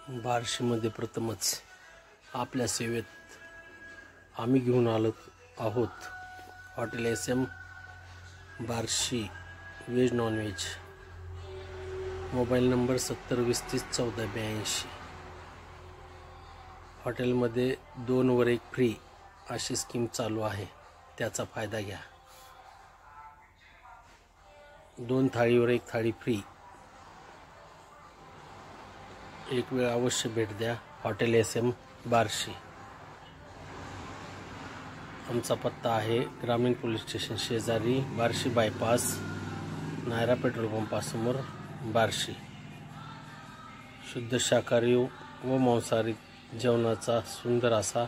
बार्शीमध्ये प्रथमच आपल्या सेवेत आम्ही घेऊन आलो आहोत hotel SM Barshi veg non veg. Mobile number 7020301482। हॉटेलमध्ये 2 वर 1 फ्री अशी स्कीम चालू आहे, त्याचा फायदा घ्या। 2 थाळीवर 1 थाळी फ्री। एक वेळ अवश्य भेट द्या हॉटेल SM बार्शी। आमचा पत्ता आहे ग्रामीण पोलीस स्टेशन शेजारी, बार्शी बायपास, नायरा पेट्रोल पंपासमोर, बार्शी। शुद्ध शाकाहारी व मांसाहारी जेवणाचा सुंदर असा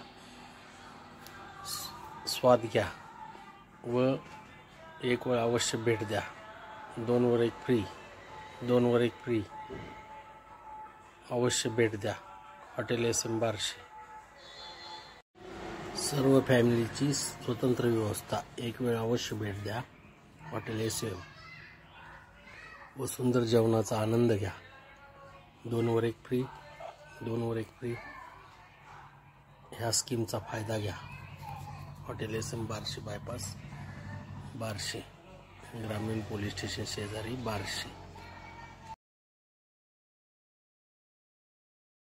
स्वाद घ्या व एक वेळ अवश्य भेट द्या। 2 वर 1 फ्री, 2 वर 1 फ्री। अवश्य भेट द्या हॉटेल SM बार्शी। सर्व फॅमिलीची स्वतंत्र व्यवस्था। एक वेळ अवश्य भेट द्या हॉटेल SM व सुंदर जेवणाचा आनंद घ्या। 2 वर 1 फ्री, 2 वर 1 फ्री ह्या स्कीमचा फायदा घ्या। Hotel SM Barshi bypass, Barshi, ग्रामीण पोलीस स्टेशन शेजारी, बार्शी।